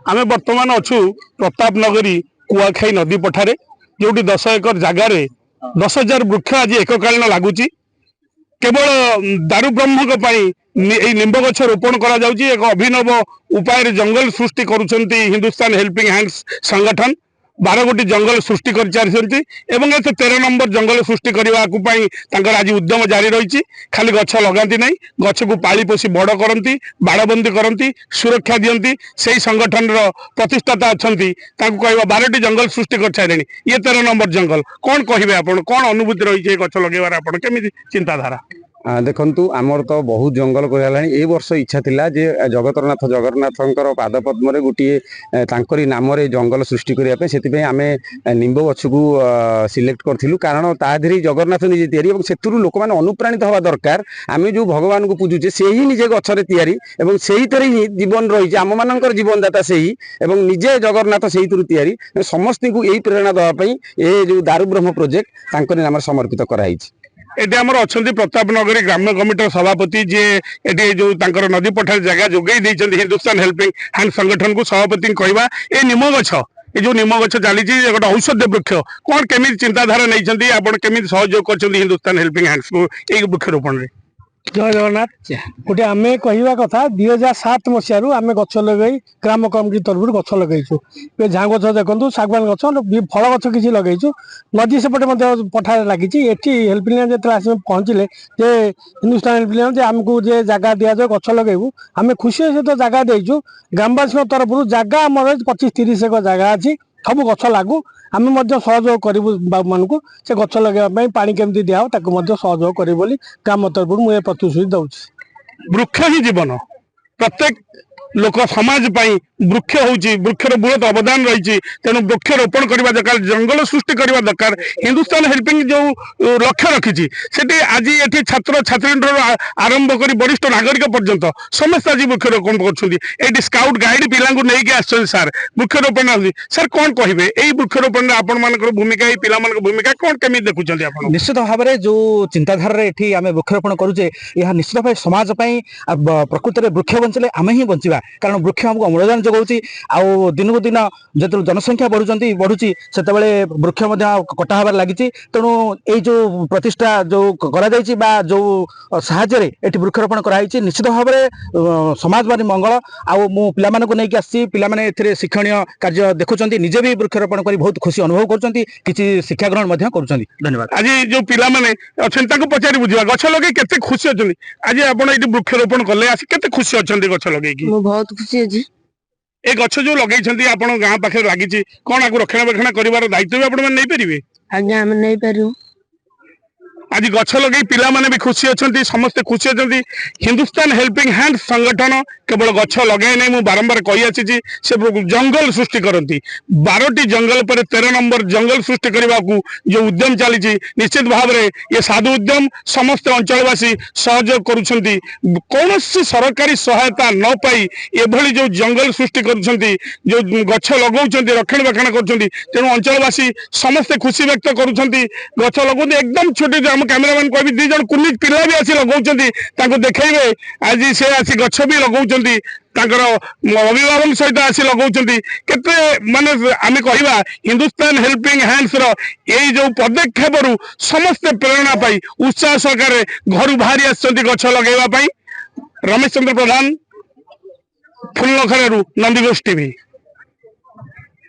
आमे वर्तमान अच्छु प्रताप नगरी कुआखाई नदी पठारे जो 10 एकर जगार 10,000 वृक्ष आज एककालीन लगुच केवल दारू ब्रह्म निम्ब गछ रोपण करा जाउची एक अभिनव उपाय जंगल सृष्टि करुछंती हिंदुस्तान हेल्पिंग हैंड्स संगठन 12 गोटी जंगल सृष्टि कर 13 नंबर जंगल सृष्टि करने आज उद्यम जारी रही खाली गछ लगाती नहीं गछ को पाली पोषी बड़ करती बाड़बंदी करती सुरक्षा दियंती से संगठन प्रतिष्ठाता अच्छा कह 12टी जंगल सृष्टि कर सारे ये 13 नंबर जंगल कौन कहे आप कौन अनुभूति रही है गछ लगेबार आप केमी चिंताधारा देखु आमर तो बहुत जंगल कहला ए वर्ष इच्छा थिला जे जगन्नाथ पादपद्म गोटे नाम जंगल सृष्टि करने से आम निम्ब गछ को सिलेक्ट करूँ कारण ताधरी जगन्नाथ निजे तैयारी से लोक मैंने अनुप्राणित हवा दरकार आम जो भगवान को पूजुचे से ही निजे गचर तैयारी से ही जीवन रही आम मान जीवनदाता से ही निजे जगन्नाथ से तैयारी समस्त को यही प्रेरणा देवाई ये जो दारू ब्रह्म प्रोजेक्ट नाम समर्पित कराई एटी आमर अच्छा प्रताप नगरी ग्राम्य कमिटर सभापति जी ये जो नदी पठार जगह जोगे हिंदुस्तान हेल्पिंग हैंड संगठन को सभापति कहवा ये निम गछ ये जो निम गछ चली गोटे औषधीय वृक्ष कौन केमी चिंताधारा नहीं आपड़ सहयोग कर हिंदुस्तान हेल्पिंग हैंड्स को ये वृक्षरोपण में जय जगन्नाथ गोटे आम कहवा कथा 2007 मसीह आम गछ लगे ग्राम कमिटी तरफ गछ लगेचु झाँ गछ देखो शागवान गछ फल गछ किसी लगेचु नदी सेपटे पठार लगी हेल्पिंग हैंड जो आस पहुँचले जे हिंदुस्तान हेल्पिंग हैंड आमको जे जगह दि जाए गछ लगेबू आम खुशी सहित जगह देचु ग्रामवासी तरफ जगह आम 25-30 एकर जगह अच्छी सब गछ लागू आम सहयोग करूँ बाबू मान को से गछ लगे पानी केमती दिया सहयोग करी ग्राम तरफ मुझे प्रतिश्रुति दूसरी वृक्ष ही जीवन प्रत्येक लोक समाज वृक्ष होची वृक्षर बहुत अवदान रही तेणु वृक्ष रोपण करने दरकार जंगल सृष्टि करने दरकार हिंदुस्तान हेल्पिंग जो लक्ष्य रखी आज ये छात्र छात्री आरंभ कर वरिष्ठ नागरिक पर्यंत समस्त आज वृक्षरोपण कर स्काउट गाइड पिला नहीं सार वृक्षरोपण सार कौन कहे यही वृक्षरोपण आपण मान भूमिका पिला भूमिका कौन केमी देखुं निश्चित भाव में जो चिंताधारा ये आम वृक्षरोपण करुचे यह निश्चित भाव समाज प्रकृत में वृक्ष बंचले आम ही बचा कारण वृक्ष आमको अम्लजान जगाऊँगी आउ दिन को दिन जो जनसंख्या बढ़ुची से वृक्ष कटा हबार लगी तेणु ये जो प्रतिष्ठा जो जो साहाय्य ये वृक्षरोपण कराई निश्चित भाव में समाज मानी मंगल आउ मु पिला नहीं आसी पिला शिक्षणीय कार्य देखुं निजे भी वृक्षरोपण कर बहुत खुशी अनुभव कर शिक्षा ग्रहण कर धन्यवाद आज जो पिला अच्छा पचारि बुझा गछ लगे केते खुशी अच्छे आज आप वृक्षरोपण कले केते खुशी अच्छा गछ लगे बहुत खुशी अच्छी ए गछ जो लगे आप गाँ पाखे लगी कौन आपको रक्षणाबेक्षण कर दायित्व भी आपरे आज्ञा आम नहीं पारू आज गछ लगे पिला माने भी खुशी अच्छा समस्ते खुशी अच्छा हिंदुस्तान हेल्पिंग हैंड संगठन केवल गछ लगे नहीं मुझे बारंबार कही आसी से जंगल सृष्टि करती 12टी जंगल पर 13 नंबर जंगल सृष्टि करने को जो उद्यम चली निश्चित भाव में ये साधु उद्यम समस्त अंचलवासी सहयोग करुँच कौन सरकारी सहायता न पाई एभली जो जंगल सृष्टि कर जो गछ लगौं रक्षणाबेक्षण करेणु अंचलवासी समस्ते खुशी व्यक्त करुँच गछ लगुच एकदम छोटे आम कैमेरामैन कह 2 जन कुनी पिला भी आसी लगौं देखेबे आज से आसी गछ भी लगौं अभिभावक सहित आसी लगौं केते माने आम कहवा हिंदुस्तान हेल्पिंग हैंड्स यही जो पदक्षेप समस्ते प्रेरणा पाई उत्साह सहकारे घर बाहरी आसछंती गछ लगेवा पाई। रमेश चंद्र प्रधान फुलनखरा नंदीघोष टीवी।